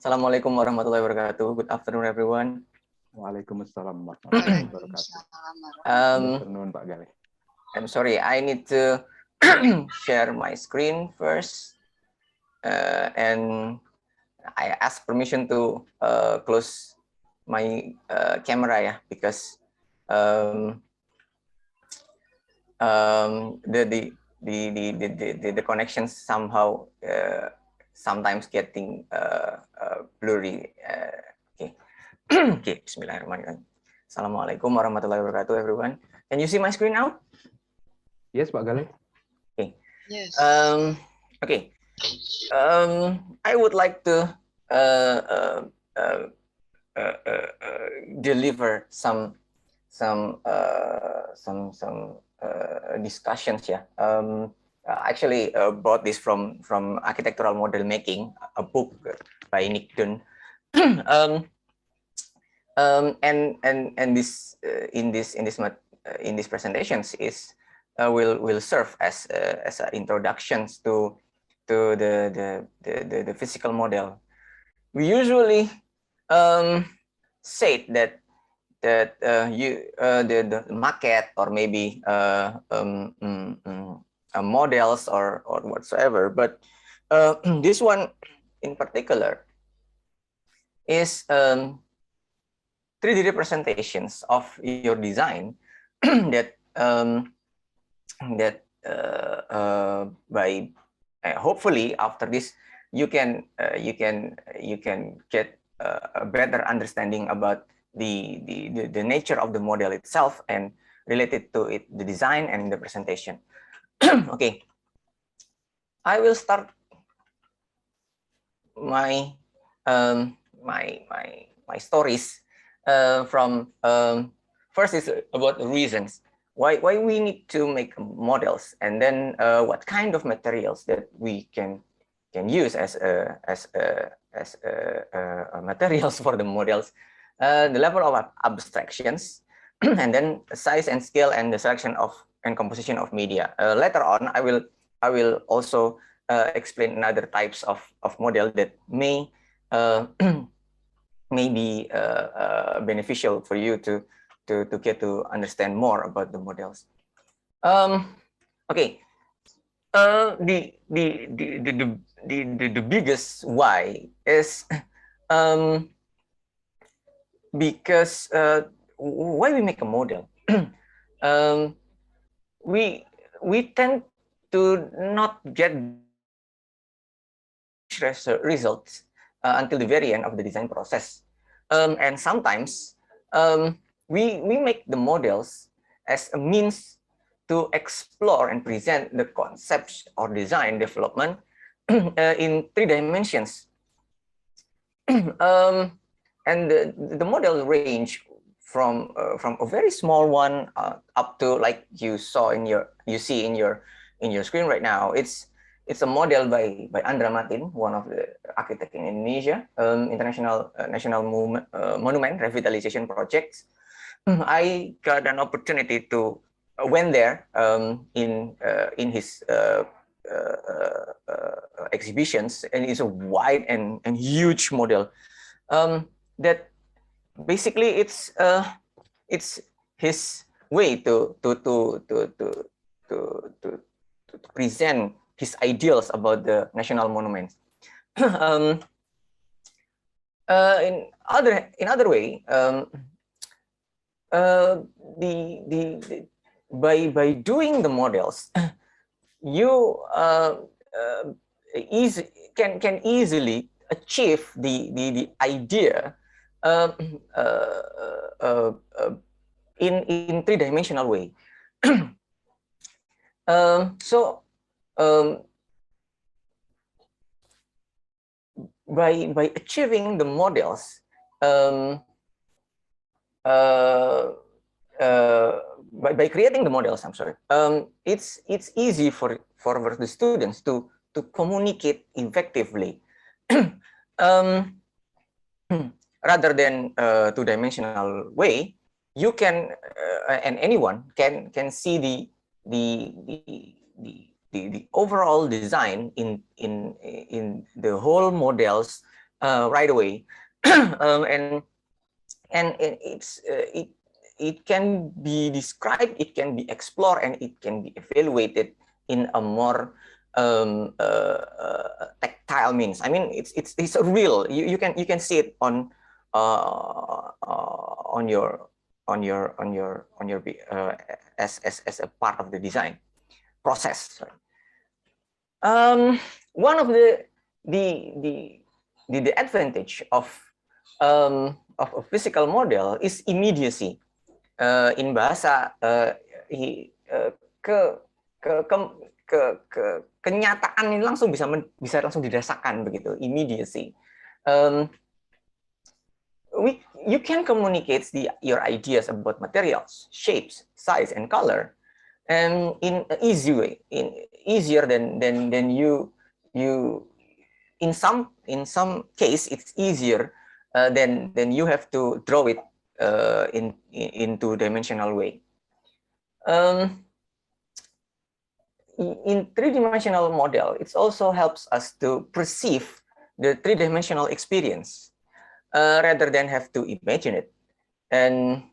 Assalamualaikum warahmatullahi wabarakatuh. Good afternoon, everyone. Waalaikumsalam warahmatullahi wabarakatuh. Good afternoon, Pak Galieh. I'm sorry, I need to share my screen first, and I ask permission to close my camera, yeah, because the connection somehow sometimes getting blurry. Okay. Okay, Bismillahirrahmanirrahim. Assalamualaikum warahmatullahi wabarakatuh, everyone. Can you see my screen now? Yes, Pak Galieh. Okay. Yes. Okay. I would like to deliver some discussions. Yeah. Actually brought this from Architectural Model Making, a book by Nick Dunn. And this in these presentations is will serve as introductions to the physical model. We usually say that the maquette or maybe models or whatsoever, but this one in particular is 3D representations of your design that by hopefully after this you can get a better understanding about the nature of the model itself and related to it, the design and the presentation. Okay, I will start my my stories from first is about the reasons why we need to make models, and then what kind of materials that we can use as materials for the models, the level of abstractions, and then size and scale and the selection of and composition of media. Later on, I will also explain another types of model that may may be beneficial for you to get to understand more about the models. Okay, the biggest why is because why we make a model. We tend to not get results until the very end of the design process, and sometimes we make the models as a means to explore and present the concepts or design development in 3 dimensions. And the model range from a very small one up to, like you see in your screen right now. It's a model by Andra Matin, one of the architects in Indonesia, International National Monument Revitalization Projects. I got an opportunity to went there in his exhibitions, and it's a wide and huge model that basically it's his way to present his ideals about the national monuments. In other way, by doing the models, you can easily achieve the idea in 3-dimensional way. So by achieving the models, by creating the models, I'm sorry, it's easy for the students to communicate effectively, rather than 2-dimensional way. You can and anyone can see the overall design in the whole models right away. And it can be described, it can be explored, and it can be evaluated in a more tactile means. I mean, it's a real. You can see it on your as a part of the design process. One of the advantage of a physical model is immediacy. In bahasa kenyataan ini langsung bisa langsung dirasakan begitu, immediacy. You can communicate your ideas about materials, shapes, size, and color, and in an easy way, easier than you in some case it's easier than you have to draw it in two-dimensional way. In three-dimensional model, it also helps us to perceive the three-dimensional experience rather than have to imagine it. And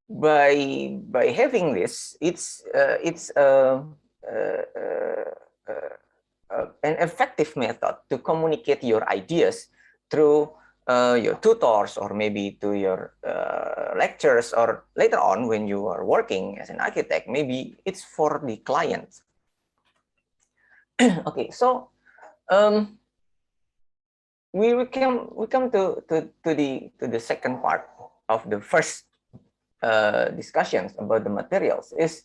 by having this, it's an effective method to communicate your ideas through your tutors, or maybe to your lectures, or later on when you are working as an architect, maybe it's for the client. Okay, so we come to the second part of the first discussions about the materials. Is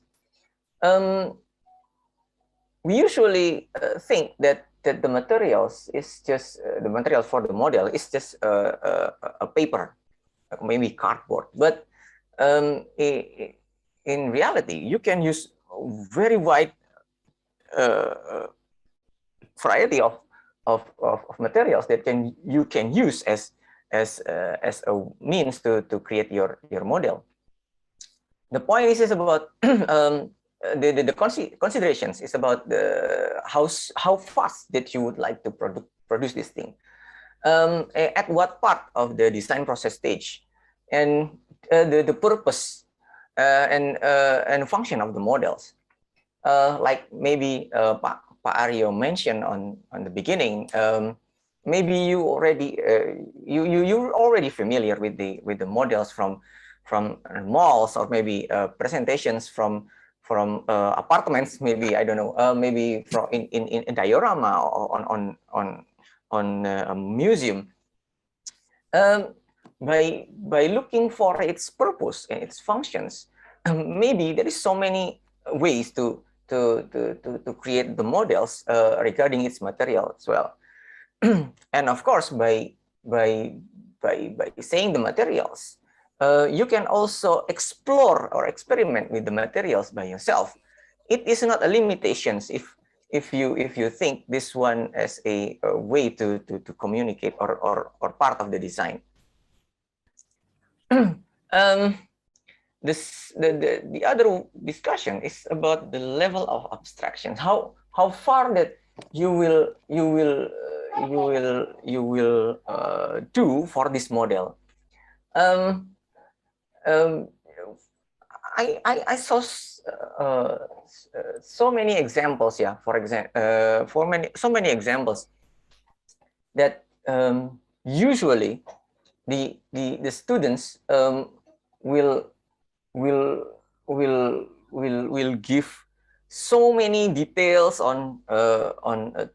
we usually think that the materials is just the material for the model is just a paper, maybe cardboard. But in reality, you can use very wide variety of materials that you can use as a means to create your model. The point is about the considerations is about the how fast that you would like to produce this thing, at what part of the design process stage, and the purpose and function of the models. Like maybe Pak Aryo mentioned on the beginning, maybe you already you're already familiar with the models from malls, or maybe presentations from apartments, maybe, I don't know, maybe from in diorama, or on a museum. By looking for its purpose and its functions, maybe there is so many ways to create the models regarding its material as well. And of course, by saying the materials, you can also explore or experiment with the materials by yourself. It is not a limitation if you think this one as a way to communicate or part of the design. The other discussion is about the level of abstraction. How far that you will do for this model. I saw so many examples, yeah. For example, so many examples that usually the students will give so many details on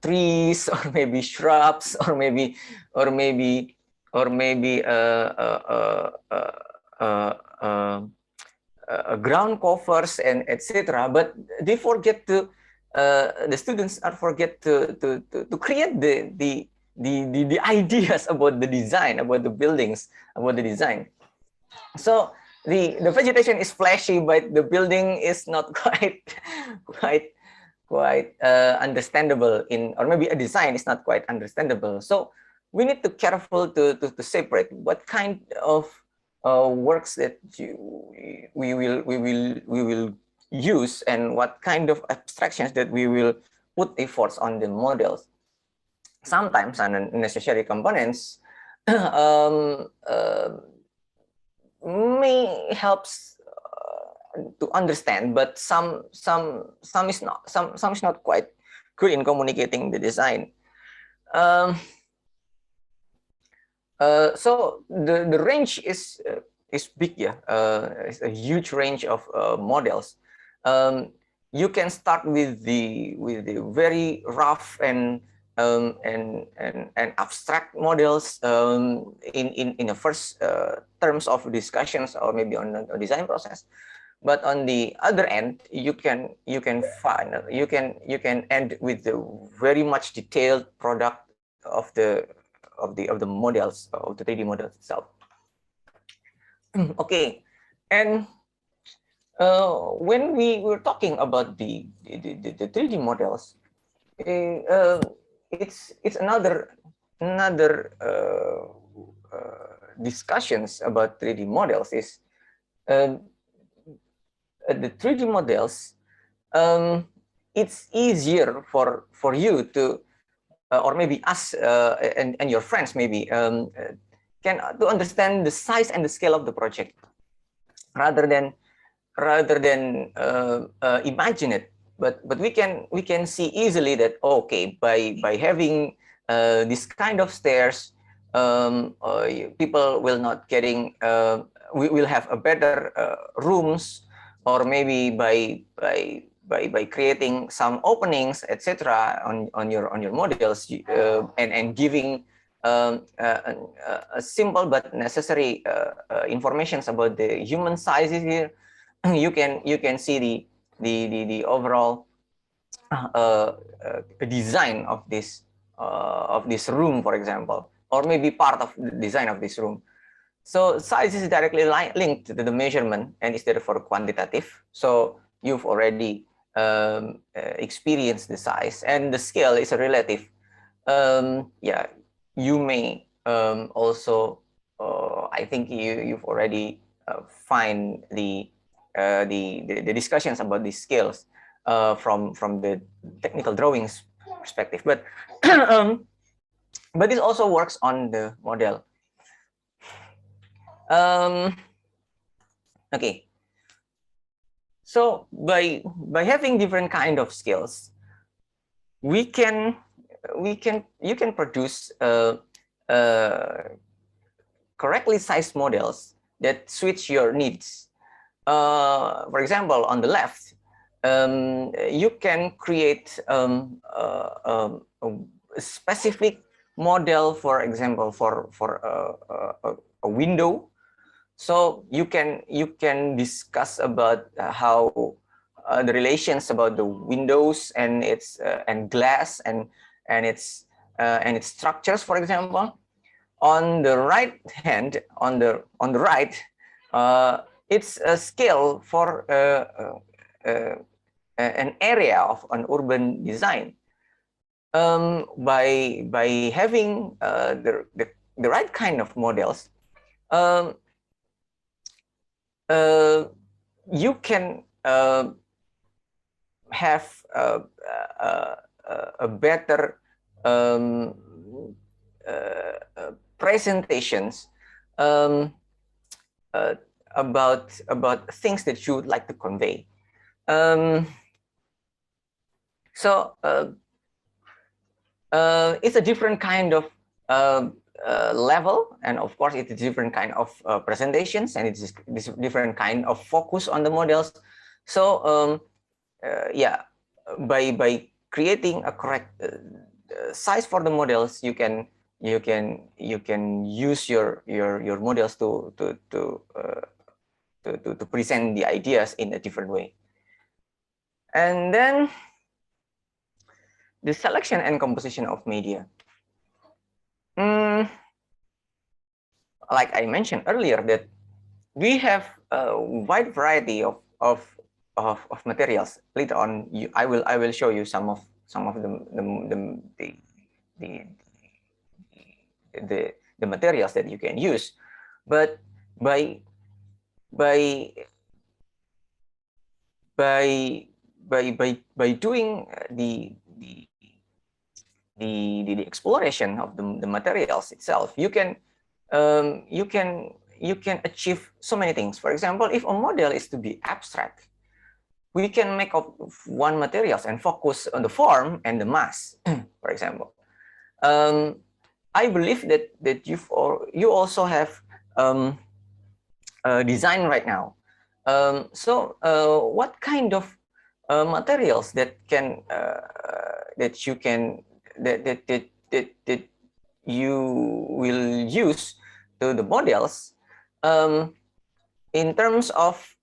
trees, or maybe shrubs, or maybe ground covers and etc. But they forget to the students are forget to create the ideas about the design, about the buildings, about the design. So the vegetation is flashy, but the building is not quite understandable or maybe a design is not quite understandable. So we need to careful to separate what kind of works that we will use, and what kind of abstractions that we will put efforts on the models. sometimes unnecessary components um, may helps to understand, but some is not, some is not quite good in communicating the design. Um, so the range is big, yeah. It's a huge range of models. Um, you can start with the very rough and abstract models in the first terms of discussions, or maybe on the design process. But on the other end, you can find you can end with the very much detailed product of the models, of the 3D models itself. Okay, and when we were talking about the 3D models, uh, it's another discussions about 3D models is uh, the 3D models. It's easier for you to or maybe us and your friends maybe can to understand the size and the scale of the project rather than imagine it. But we can see easily that, okay, by having this kind of stairs, people will not getting we will have a better rooms, or maybe by creating some openings, etc., on your models, and giving a simple but necessary informations about the human sizes here. You can see the overall design of this room, for example, or maybe part of the design of this room. So size is directly linked to the measurement and is therefore quantitative. So you've already experienced the size, and the scale is a relative. Yeah, you may also, I think you've already find the discussions about these scales from the technical drawings perspective. But but this also works on the model. Okay, so by having different kind of scales, you can produce correctly sized models that suits your needs. For example, on the left, you can create a specific model, for example, for a window. So you can discuss about how the relations about the windows and its and glass and its structures, for example. On the right hand, on the right, it's a scale for an area of an urban design. By having the right kind of models, um, you can have a better presentations um, about things that you would like to convey. So it's a different kind of level, and of course it's a different kind of presentations, and it's this different kind of focus on the models. So yeah, by creating a correct size for the models, you can use your models to present the ideas in a different way. And then the selection and composition of media. Like I mentioned earlier, that we have a wide variety of materials. Later on, I will show you some of the the materials that you can use. But by doing the exploration of the materials itself, you can achieve so many things. For example, if a model is to be abstract, we can make up one materials and focus on the form and the mass. For example, I believe that you also have design right now. So what kind of materials that can that you can that you will use to the models in terms of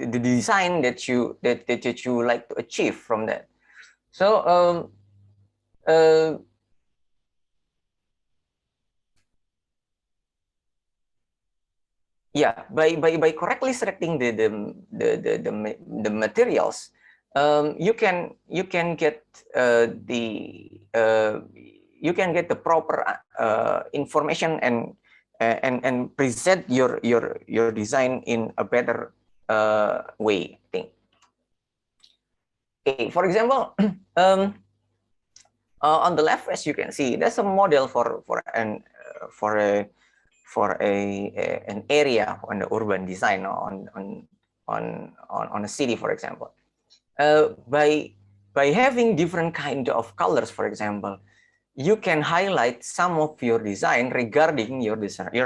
the design that you like to achieve from that. So yeah, by correctly selecting the materials, you can get you can get the proper information and present your design in a better way, I think. Okay, for example, on the left, as you can see, there's a model for an area on the urban design on a city, for example. By having different kind of colors, for example, you can highlight some of your design regarding your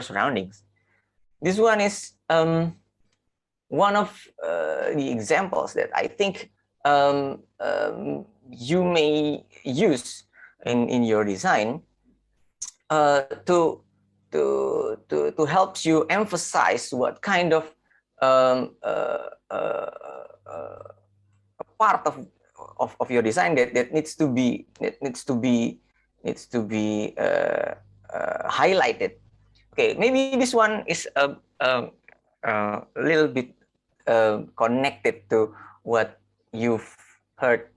surroundings. This one is one of the examples that I think you may use in your design to help you emphasize what kind of part of your design that needs to be highlighted. Okay, maybe this one is a little bit connected to what you've heard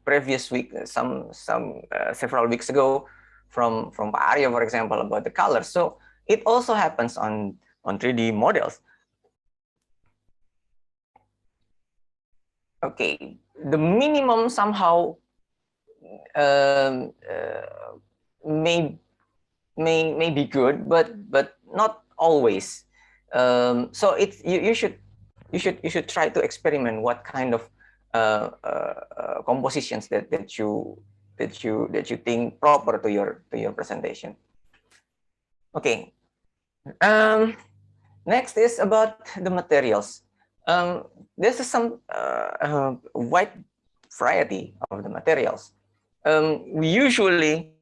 previous week, several weeks ago from Aryo, for example, about the colors. So it also happens on 3D models. Okay, the minimum somehow may be good, but not always. So it's you should try to experiment what kind of compositions that you think proper to your presentation. Okay. Next is about the materials. There's some wide variety of the materials. We usually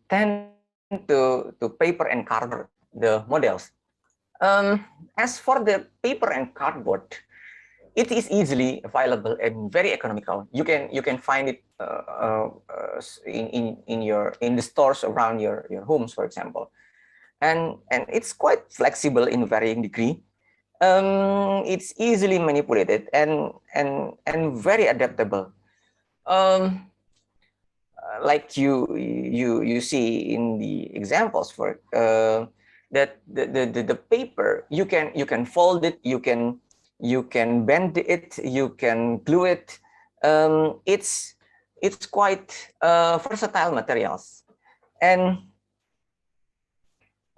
tend to paper and cardboard, the models. As for the paper and cardboard, it is easily available and very economical. You can find it in the stores around your homes, for example, and it's quite flexible in varying degree. It's easily manipulated and very adaptable. Like you see in the examples for that the paper, you can fold it, you can bend it, you can glue it. It's quite versatile materials, and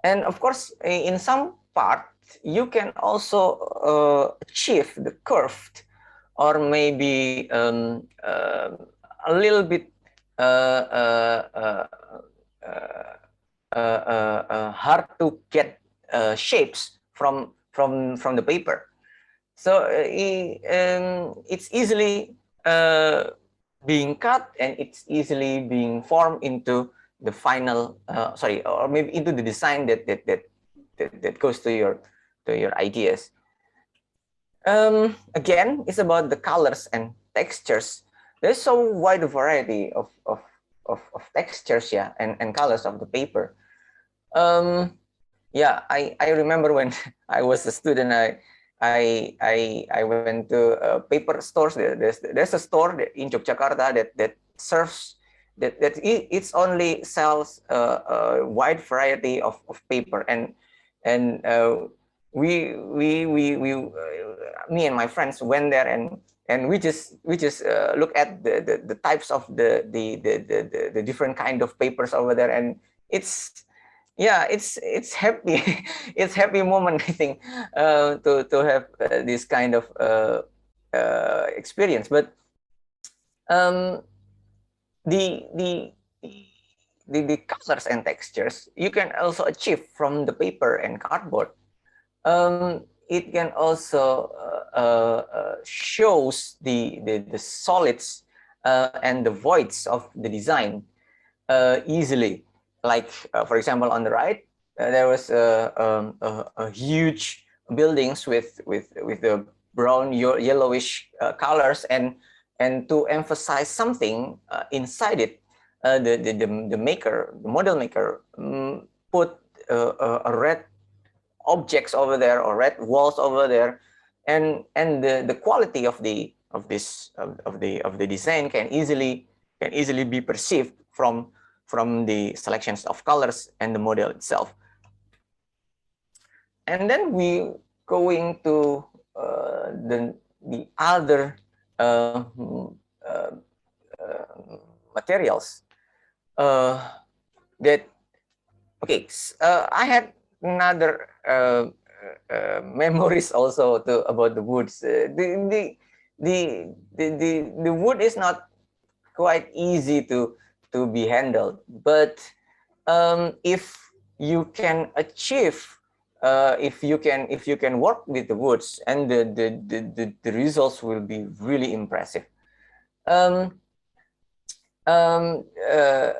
of course in some part you can also achieve the curved or maybe a little bit hard to get shapes from the paper. So it's easily being cut and it's easily being formed into the final or maybe into the design that goes to your ideas. Again, it's about the colors and textures. There's so wide variety of textures, yeah, and colors of the paper. Yeah, I remember when I was a student, I went to paper stores. There's a store in Yogyakarta that serves it's only sells a wide variety of paper, and me and my friends went there, and we just look at the types of the different kind of papers over there, and it's yeah, it's happy. It's happy moment, I think, to have this kind of experience. But um, the, the the colors and textures you can also achieve from the paper and cardboard. It can also shows the solids and the voids of the design easily. Like for example, on the right, there was a huge buildings with the brown yellowish colors, and to emphasize something inside it, the model maker, put a red objects over there or red walls over there, and the quality of the design can easily be perceived from the selections of colors and the model itself. And then we going to the other materials that okay. I had another memories also about the woods. The wood is not quite easy to be handled, but if you can achieve, if you can work with the woods, and the results will be really impressive. Um, um, uh,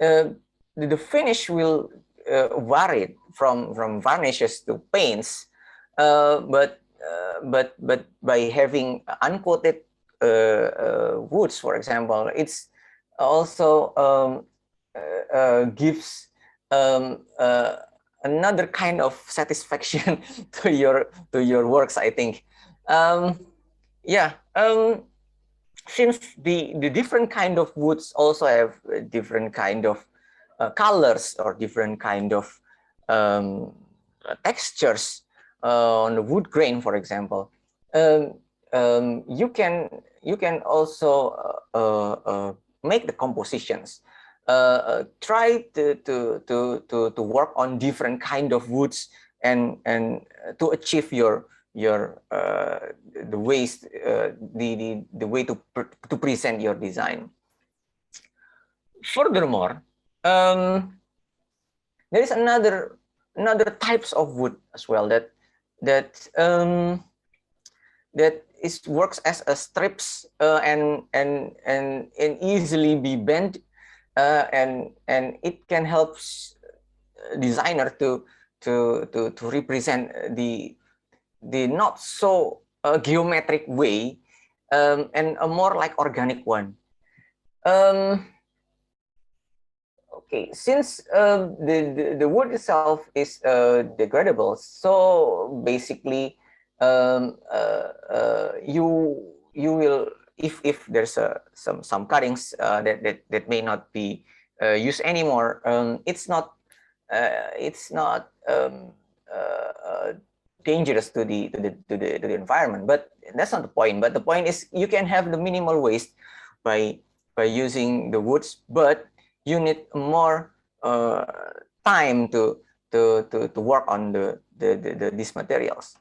uh, the finish will vary from varnishes to paints, but by having uncoated woods, for example, it's also gives another kind of satisfaction to your works, I think. Yeah. Since the different kind of woods also have different kind of colors or different kind of textures on the wood grain, for example, you can also make the compositions. Try to work on different kind of woods, and to achieve your the ways the way to present your design. Furthermore, there is another types of wood as well that works as a strips, and easily be bent, and it can help designer to represent the not so geometric way, and a more like organic one. Okay, since the wood itself is degradable, so basically you will, if there's some cuttings that may not be used anymore, it's not dangerous to the environment. But that's not the point. But the point is you can have the minimal waste by using the woods, but you need more time to work on these materials.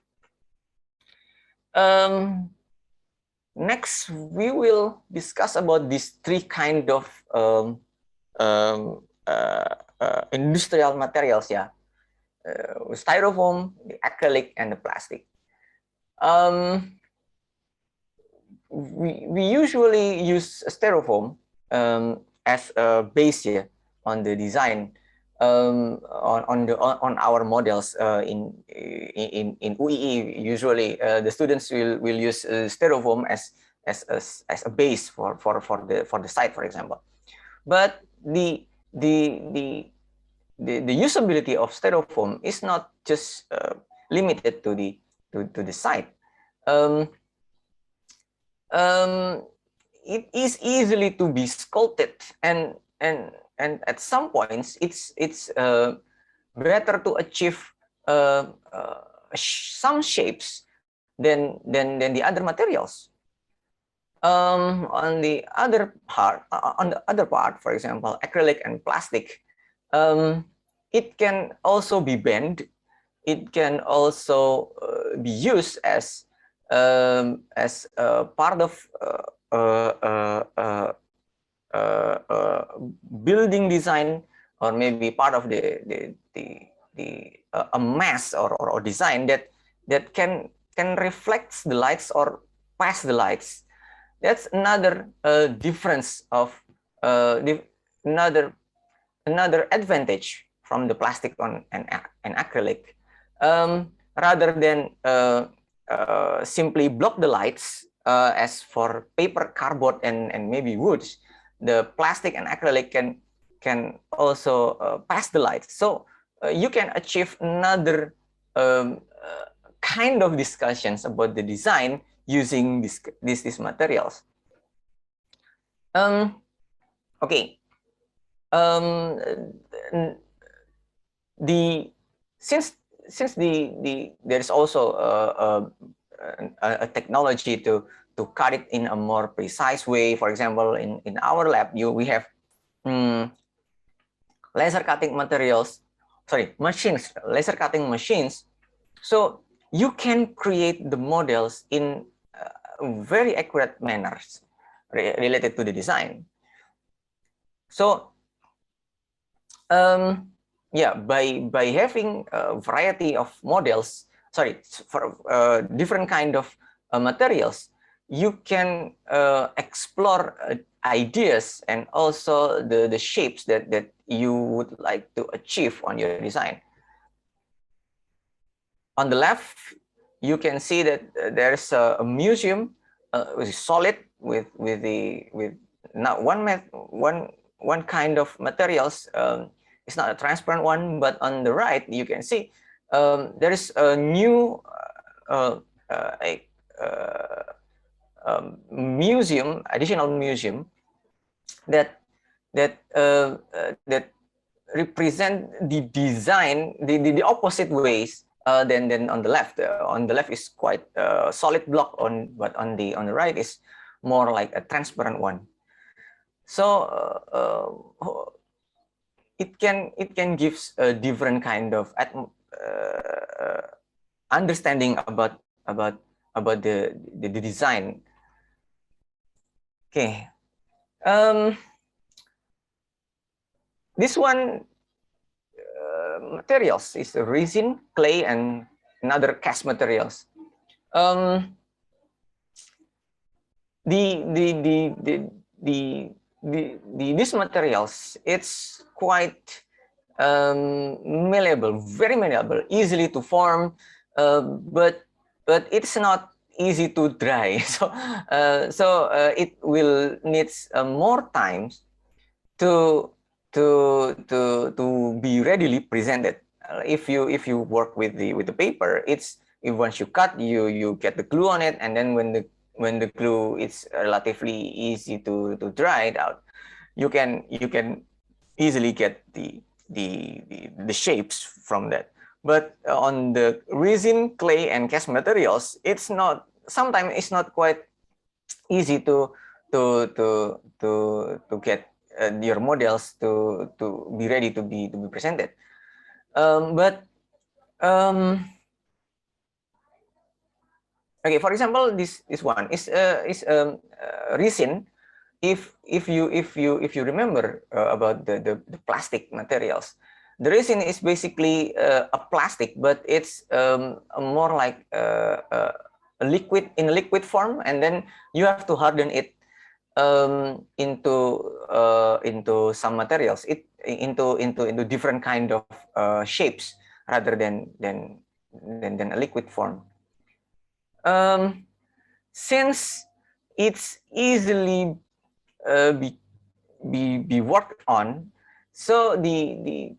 Next, we will discuss about these three kind of industrial materials, yeah. Styrofoam, the acrylic, and the plastic. We usually use styrofoam as a base here on the design, on our models in UII. Usually, the students will use styrofoam as a base for the site, for example. But the usability of styrofoam is not just limited to the site. Um, it is easily to be sculpted, and at some points it's better to achieve some shapes than the other materials. On the other part, for example, acrylic and plastic, it can also be bent. It can also be used as part of building design, or maybe part of a mass or design that can reflect the lights or pass the lights. That's another difference of another advantage from the plastic and acrylic. Rather than simply block the lights as for paper, cardboard, and maybe woods, the plastic and acrylic can also pass the light. So you can achieve another kind of discussions about the design using these materials. Okay. Since there is also a technology to cut it in a more precise way. For example, in our lab, we have laser cutting machines, laser cutting machines. So you can create the models in very accurate manners related to the design. So yeah, by having a variety of models, for different kind of materials, you can explore ideas and also the shapes that you would like to achieve on your design. On the left, you can see that there's a museum solid with not one kind of materials. It's not a transparent one, but on the right you can see there is a new additional museum that represent the design the opposite ways than on the left. On the left is quite solid block but on the right is more like a transparent one. So it can gives a different kind of understanding about the design. Okay. This one materials is resin, clay, and another cast materials. These materials, it's quite malleable, very malleable, easily to form, but it's not easy to dry. So it will needs more time to be readily presented. If you work with the paper, once you cut, you get the glue on it, and then when the glue is relatively easy to dry it out, you can easily get the shapes from that. But on the resin, clay, and cast materials, sometimes it's not quite easy to get your models to be ready to be presented. Okay, for example, this one is resin. If you remember about the plastic materials, the resin is basically a plastic, but it's more like a liquid in a liquid form, and then you have to harden it into some materials, into different kind of shapes rather than a liquid form. Since it's easily be worked on, so the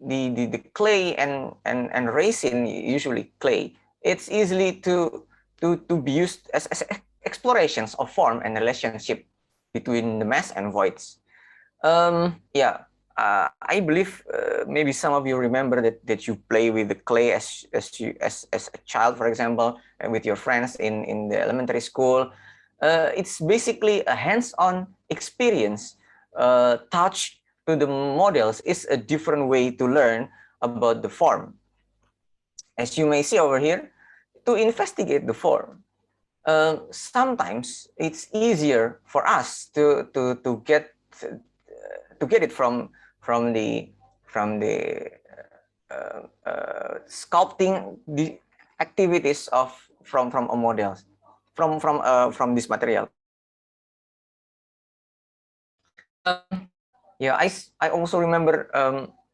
the clay and resin, usually clay, it's easily to be used as explorations of form and relationship between the mass and voids. Yeah, I believe maybe some of you remember that you play with the clay as a child, for example, and with your friends in the elementary school. It's basically a hands-on experience. Touch to the models is a different way to learn about the form. As you may see over here, to investigate the form, sometimes it's easier for us to get it from the sculpting the activities of from a models from this material. Yeah, I also remember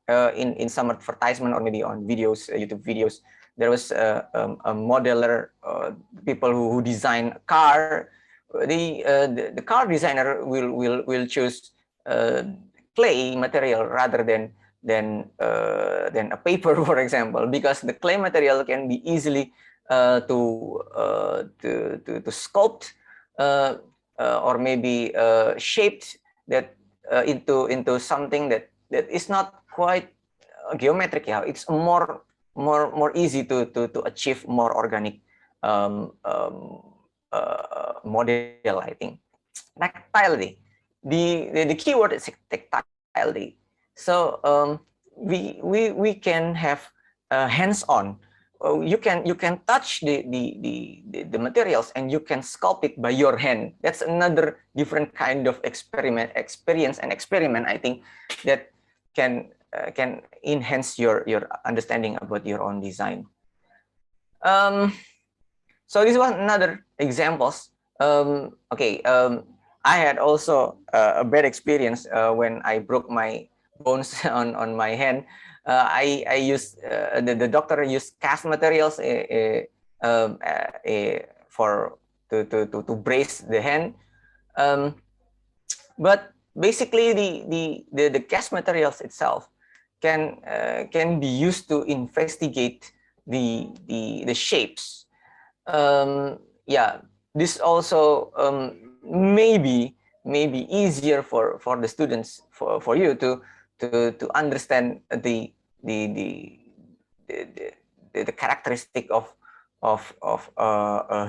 in some advertisement or maybe on videos, YouTube videos, there was a modeler, people who design a car. The car designer will choose clay material rather than a paper, for example, because the clay material can be easily to sculpt or maybe shaped that into something that is not quite geometric. Yeah, it's more easy to achieve more organic model, I think. Tactility, the keyword is tactility. So we can have hands-on. You can touch the materials and you can sculpt it by your hand. That's another different kind of experience and experiment, I think, that can enhance your understanding about your own design. So this was another examples. Okay, I had also a bad experience when I broke my bones on my hand. I used the doctor used cast materials for to brace the hand, but basically the cast materials itself can be used to investigate the shapes. Yeah, this also maybe easier for the students, for you to understand the characteristic of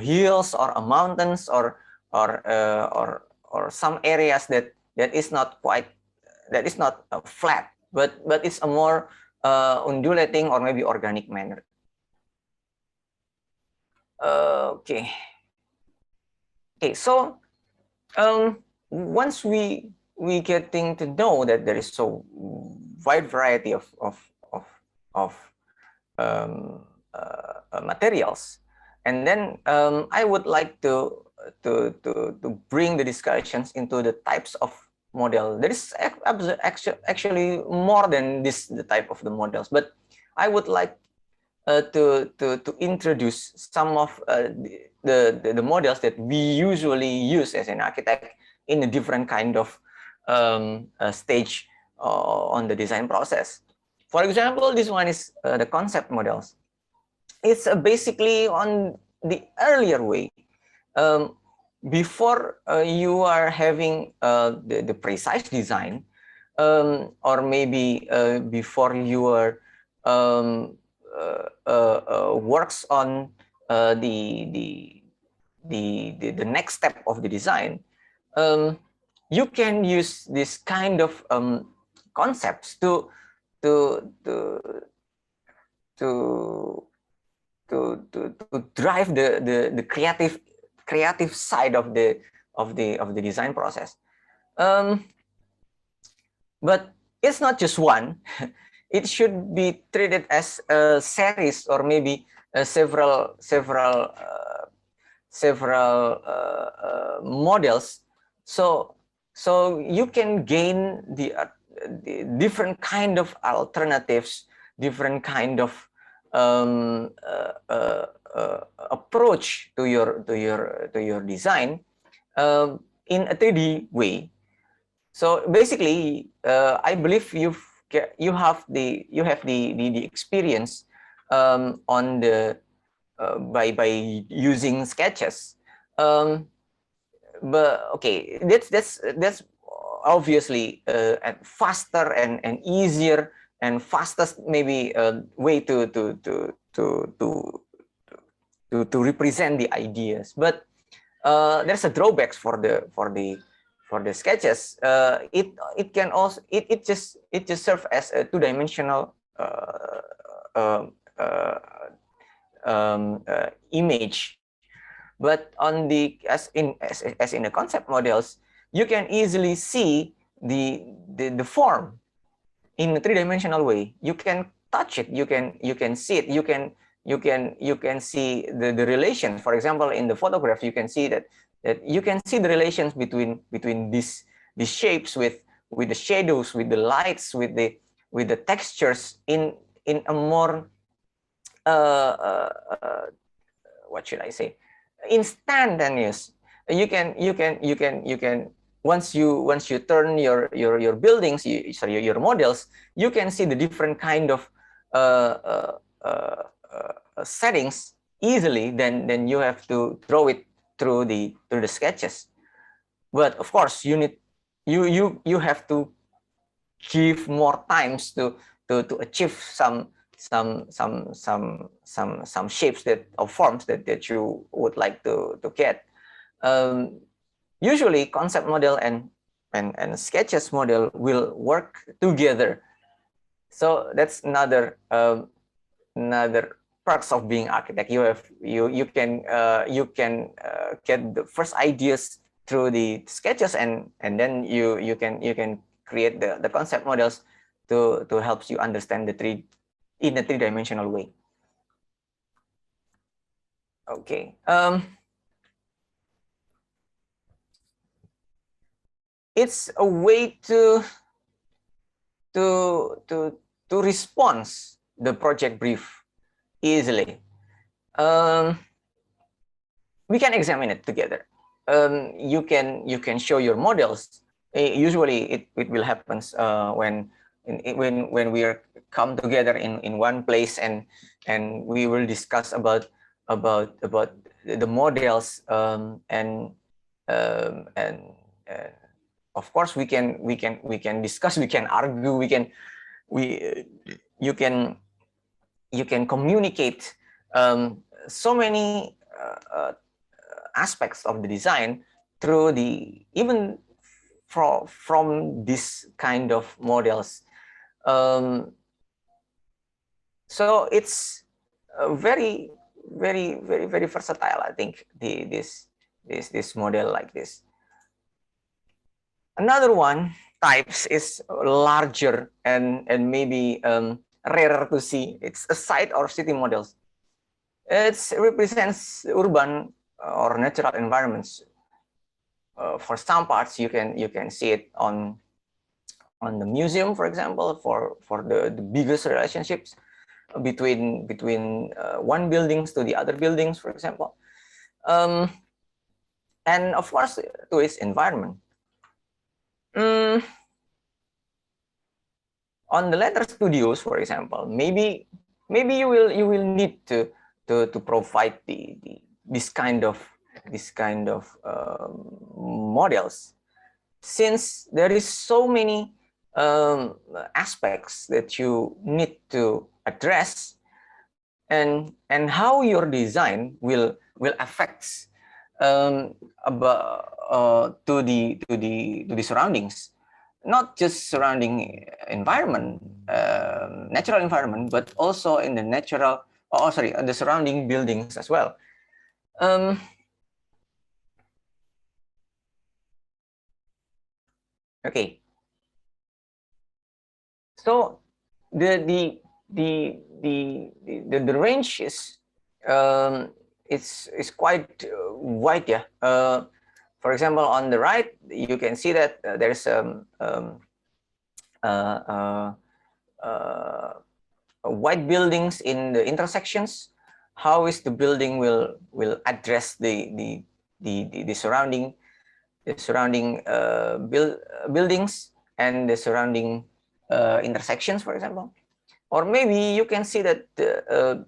hills or mountains or some areas that is not quite flat, but it's a more undulating or maybe organic manner. Okay. So once we getting to know that there is so wide variety of materials, and then I would like to bring the discussions into the types of model. There is actually more than the type of the models, but I would like to introduce some of the models that we usually use as an architect in a different kind of stage on the design process. For example, this one is the concept models. It's basically on the earlier way. Before you are having the precise design, or maybe before you are works on the next step of the design, you can use this kind of concepts to drive the creative side of the design process. But it's not just one. It should be treated as a series or maybe several models. So you can gain the different kind of alternatives, different kind of approach to your design in a 3D way. So basically, I believe you the experience on the by using sketches. But okay, that's obviously faster and easier and fastest maybe way to represent the ideas. But there's a drawbacks for the sketches. It can also it just serve as a two-dimensional image. But on the as in the concept models, you can easily see the form in a three-dimensional way. You can touch it, you can see it, you can see the relations. For example, in the photograph, you can see that you can see the relations between these shapes with the shadows, with the lights, with the textures in a more what should I say, instantaneous. You can once you turn your buildings, your models, you can see the different kind of settings easily. Then you have to draw it through the sketches. But of course, you have to give more times to achieve some shapes that or forms that you would like to get. Usually concept model and sketches model will work together. So that's another perks of being architect. You can get the first ideas through the sketches, and then you can create the concept models to help you understand in a three-dimensional way. Okay. It's a way to respond the project brief easily. We can examine it together. You can show your models. Usually, it will happen when we are come together in one place, and we will discuss about the models, and of course we can discuss, we can argue, you can communicate so many aspects of the design through even from this kind of models. So it's very versatile, I think, this model like this. Another one types is larger and maybe rarer to see. It's a site or city models. It represents urban or natural environments. For some parts, you can see it on the museum, for example, for the biggest relationships between one buildings to the other buildings, for example, and of course to its environment. On the letter studios, for example, maybe you will need to provide this kind of models, since there is so many aspects that you need to address, and how your design will affect to the surroundings, not just surrounding environment, natural environment, but also in the natural, the surrounding buildings as well. Okay. So the range is it's quite wide, yeah. For example, on the right, you can see that there's white buildings in the intersections. How is the building will address the surrounding buildings and the surrounding intersections, for example. Or maybe you can see that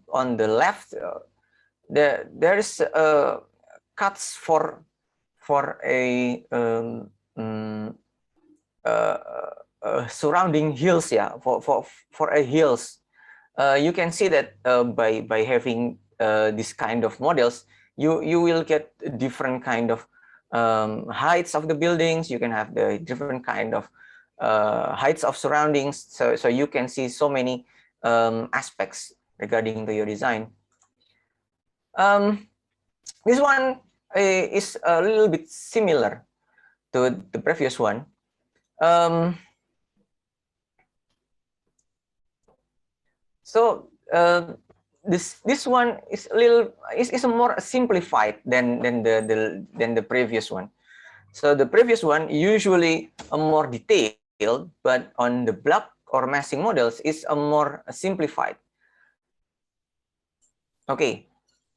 on the left, there is cuts for a surrounding hills, yeah, for a hills. You can see that by having this kind of models, you will get different kind of heights of the buildings. You can have the different kind of heights of surroundings. So you can see so many aspects regarding to your design. This one is a little bit similar to the previous one. So this one is a little is more simplified than the previous one. So the previous one usually a more detailed, but on the block or massing models is a more simplified. Okay,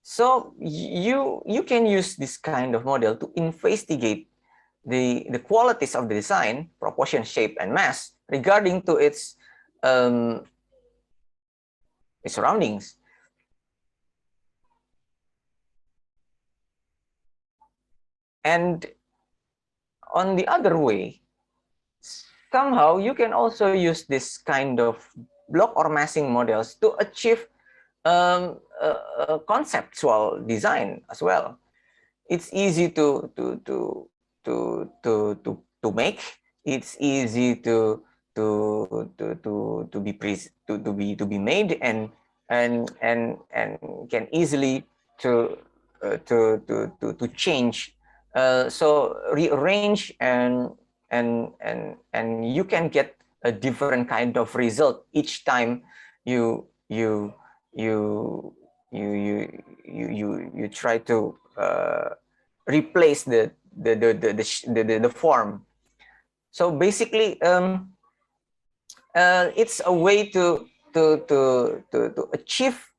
so you can use this kind of model to investigate the qualities of the design, proportion, shape, and mass regarding to its surroundings. And on the other way, somehow you can also use this kind of block or massing models to achieve conceptual design as well. It's easy to make. It's easy to be made, and can easily to change. So rearrange and you can get a different kind of result each time you try to replace the form. So basically, it's a way to achieve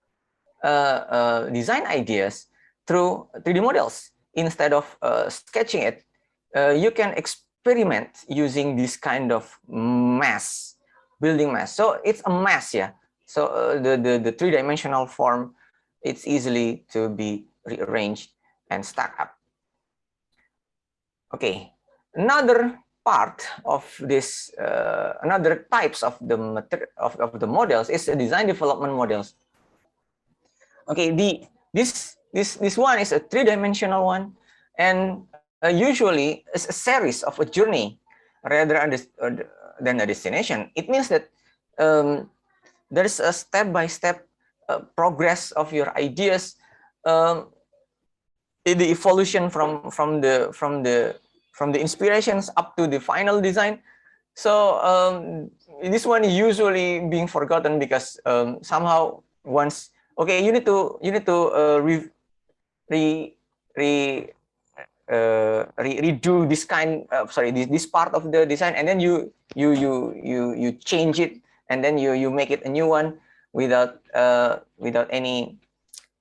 design ideas through 3D models instead of sketching it. You can experiment using this kind of mass, building mass. So it's a mass, yeah. So the three-dimensional form, it's easily to be rearranged and stacked up. Okay, another part of this, another types of the models is design development models. Okay, this one is a three-dimensional one, and usually it's a series of a journey rather than a destination. It means that there is a step-by-step progress of your ideas, the evolution from the inspirations up to the final design. So this one is usually being forgotten because somehow once, okay, you need to redo this kind of, this part of the design, and then you change it, and then you make it a new one without any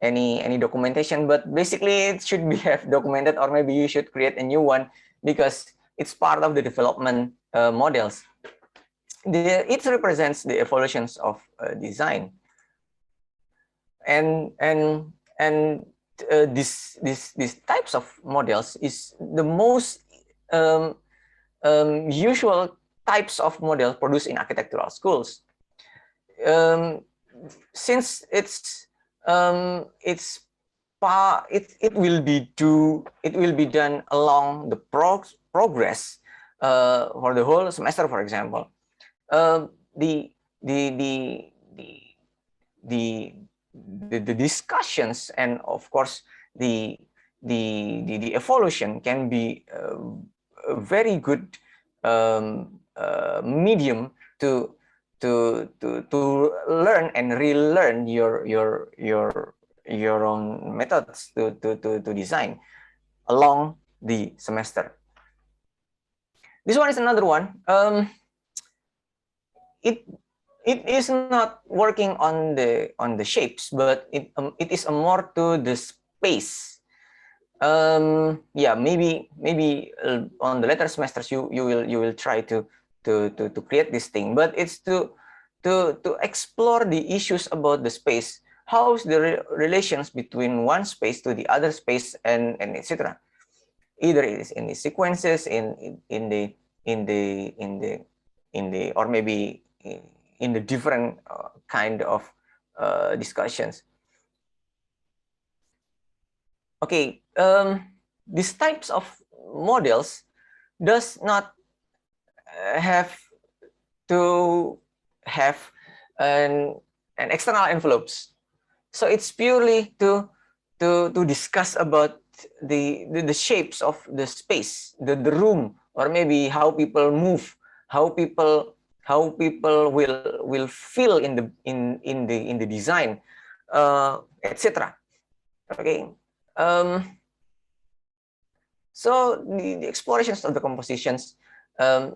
documentation. But basically it should be have documented, or maybe you should create a new one because it's part of the development models. It represents the evolutions of design, and these types of models is the most usual types of models produced in architectural schools. Since it will be done along the progress for the whole semester. For example, the discussions, and of course the evolution can be a very good medium to learn and relearn your own methods to design along the semester. This one is another one. It is not working on the shapes, but it is more to the space. Yeah, maybe on the later semesters you will try to to create this thing, but it's to explore the issues about the space. How's the relations between one space to the other space, and etc. Either it is in the sequences, or maybe in the different kind of discussions. Okay, these types of models does not have to have an external envelopes. So it's purely to discuss about the shapes of the space, the room, or maybe how people move, how people will feel in the design, etc. Okay. So the explorations of the compositions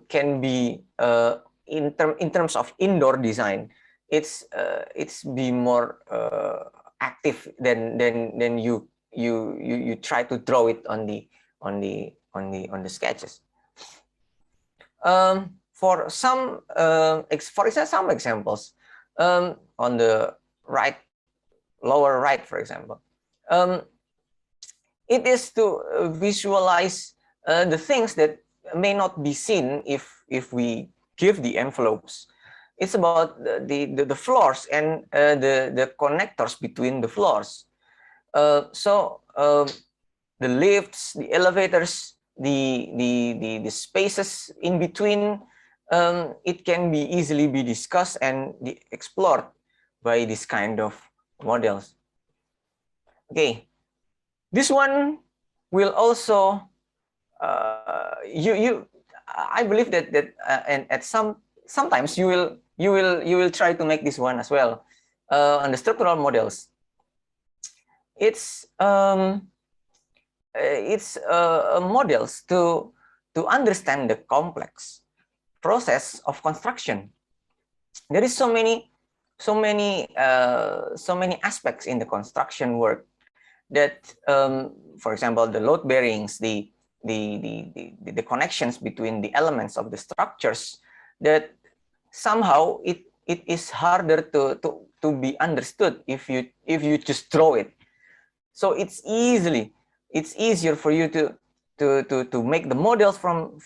can be in terms of indoor design. It's be more active than you try to draw it on the sketches. For some for example, some examples on the lower right, for example, it is to visualize the things that may not be seen if we give the envelopes. It's about the floors and the connectors between the floors. So the lifts, the elevators, the spaces in between, it can be easily be discussed and explored by this kind of models. Okay, this one will also I believe that and at sometimes you will try to make this one as well on the structural models. It's models to understand the complex process of construction. There is so many aspects in the construction work that, for example, the load bearings, the connections between the elements of the structures, that somehow it is harder to be understood if you just draw it. So it's easier for you to make the models from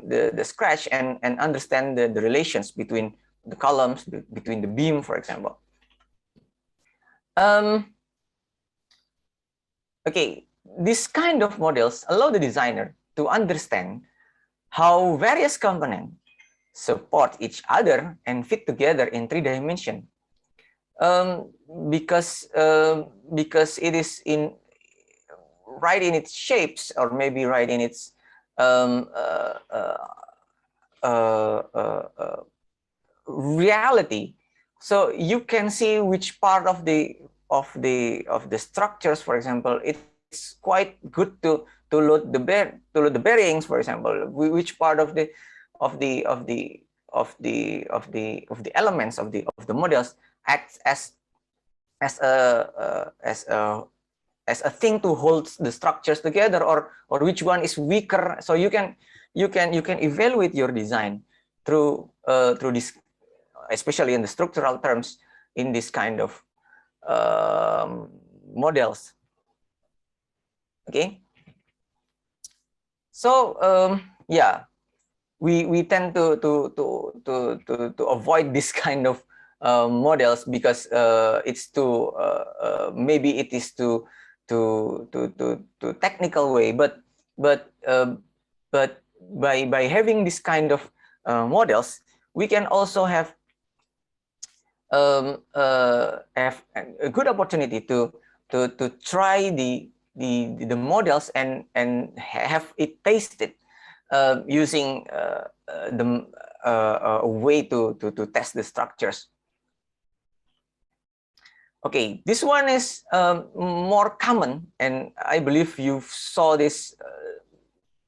the scratch and understand the relations between the columns, between the beam, for example. Okay, this kind of models allow the designer to understand how various components support each other and fit together in 3 dimensions. Because it is right in its shapes, or maybe right in its reality. So you can see which part of the structures, for example, it's quite good to load the bearings, for example. Which part of the elements of the models acts as a thing to hold the structures together, or which one is weaker. So you can evaluate your design through this, especially in the structural terms, in this kind of models. Okay, so yeah, we tend to avoid this kind of models because it's too maybe it is too technical way, but by having this kind of models, we can also have a good opportunity to try the models and have it tasted using a way to test the structures. Okay, this one is more common, and I believe you saw this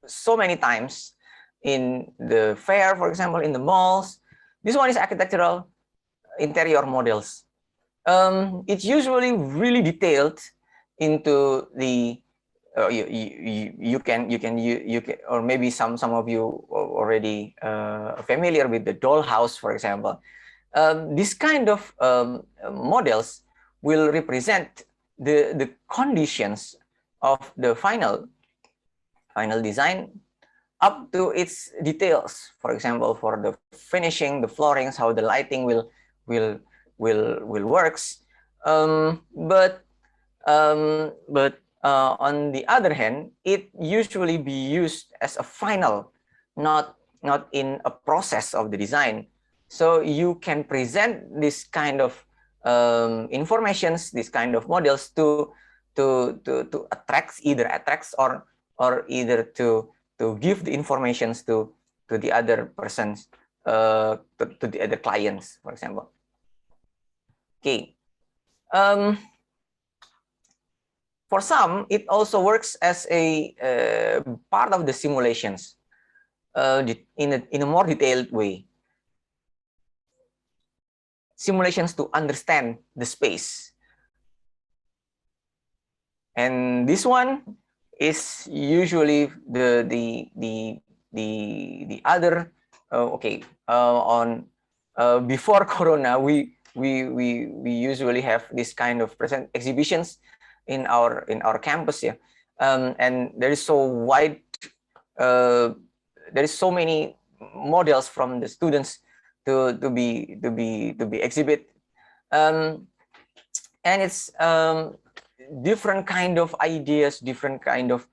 so many times in the fair, for example, in the malls. This one is architectural interior models. It's usually really detailed into the you can or maybe some of you are already familiar with the dollhouse, for example. This kind of models will represent the conditions of the final design up to its details. For example, for the finishing, the floorings, how the lighting will works. But on the other hand, it usually be used as a final, not in a process of the design. So you can present this kind of informations, this kind of models to attract, either attracts or either to give the informations to the other persons, to the other clients, for example. Okay. For some, it also works as a part of the simulations in a more detailed way. Simulations to understand the space. And this one is usually the other okay, on before Corona, we usually have this kind of present exhibitions in our campus, yeah. And there is so wide, there is so many models from the students to be exhibit, and it's different kind of ideas, different kind of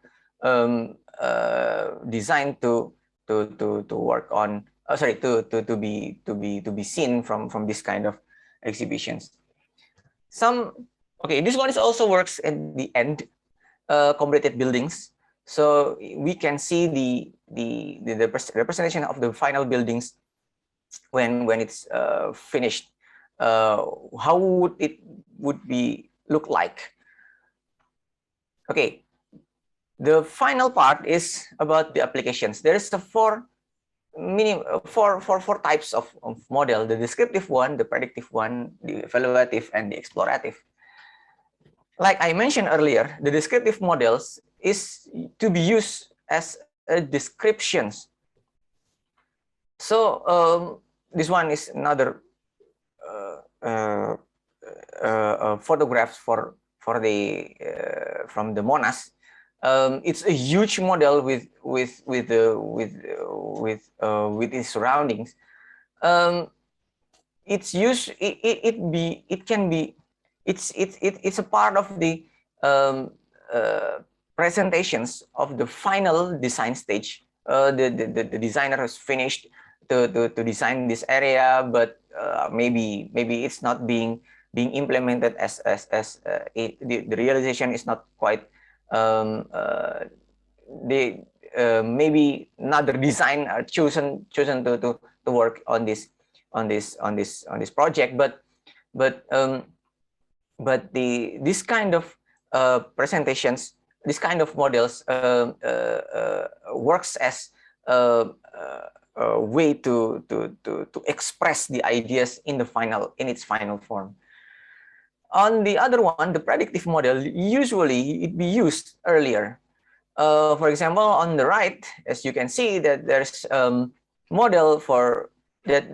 design to work on. Sorry, to be seen from this kind of exhibitions. Okay, this one is also works at the end, completed buildings. So we can see the representation of the final buildings when it's finished. How would it look like? Okay, the final part is about the applications. There is four types of model: the descriptive one, the predictive one, the evaluative, and the explorative. Like I mentioned earlier, the descriptive models is to be used as descriptions. So this one is another photographs for the from the Monas. It's a huge model with its surroundings. It's used. It's a part of the presentations of the final design stage. The designer has finished to design this area, but maybe it's not being implemented as the realization is not quite maybe another design are chosen to work on this project, but this kind of presentations, this kind of models works as a way to express the ideas in its final form. On the other one, the predictive model, usually it be used earlier. For example, on the right, as you can see, that there's model for that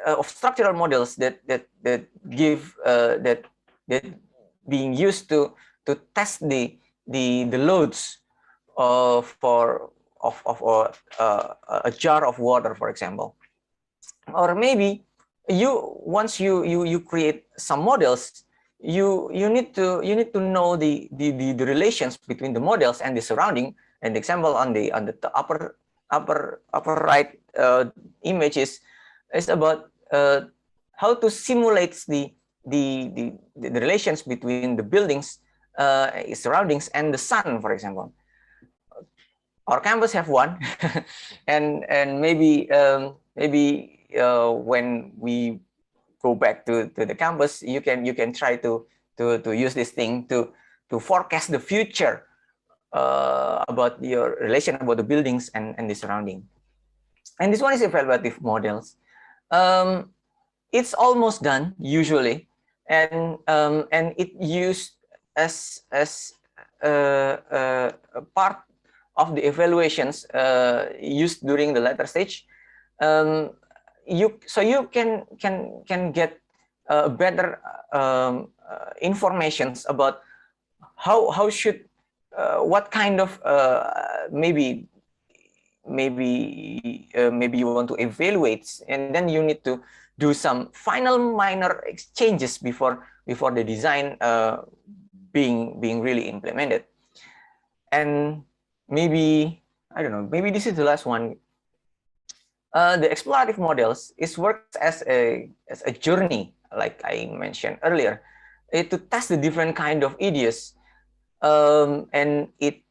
of structural models that give that being used to test the loads of a jar of water, for example. Or maybe once you create some models, you need to know the relations between the models and the surrounding. And the example on the upper right image is about how to simulate the relations between the buildings, surroundings, and the sun, for example. Our campus have one, and maybe when we go back to the campus, you can try to use this thing to forecast the future about your relation about the buildings and the surrounding. And this one is evaluative models. It's almost done usually, and it used as part of the evaluations used during the later stage. You can get better informations about how should what kind of maybe you want to evaluate, and then you need to do some final minor exchanges before the design being really implemented. And maybe, I don't know, maybe this is the last one. The explorative models works as a journey, like I mentioned earlier, to test the different kind of ideas, and it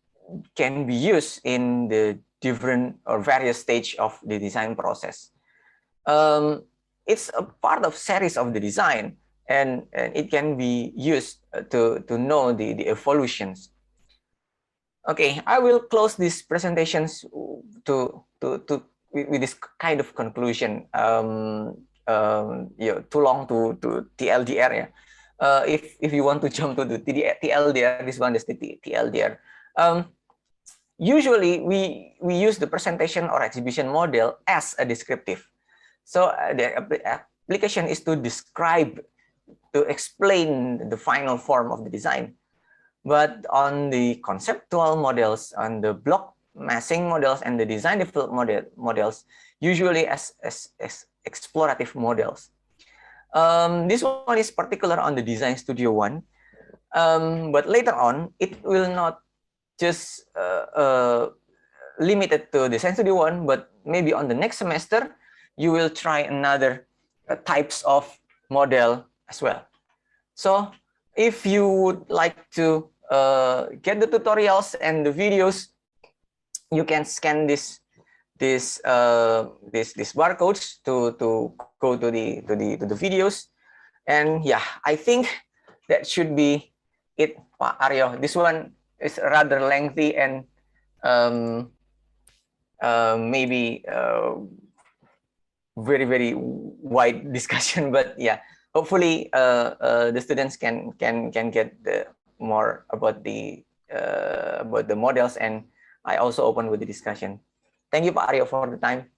can be used in the different or various stage of the design process. It's a part of series of the design, and it can be used to know the evolutions. Okay, I will close these presentations with this kind of conclusion. Too long to TLDR. Yeah. If you want to jump to the TLDR, this one is the TLDR. Usually we use the presentation or exhibition model as a descriptive. So the application is to describe, to explain the final form of the design. But on the conceptual models, on the block massing models and the design development models, usually as explorative models. This one is particular on the Design Studio 1, but later on it will not just limited to Design Studio 1, but maybe on the next semester you will try another types of model as well. So if you would like to get the tutorials and the videos, you can scan this barcodes to go to the videos. And yeah, I think that should be it, Pak Aryo. This one is rather lengthy and maybe very wide discussion, but yeah, hopefully the students can get more about the models, and I also open with the discussion. Thank you, Pak Aryo, for the time.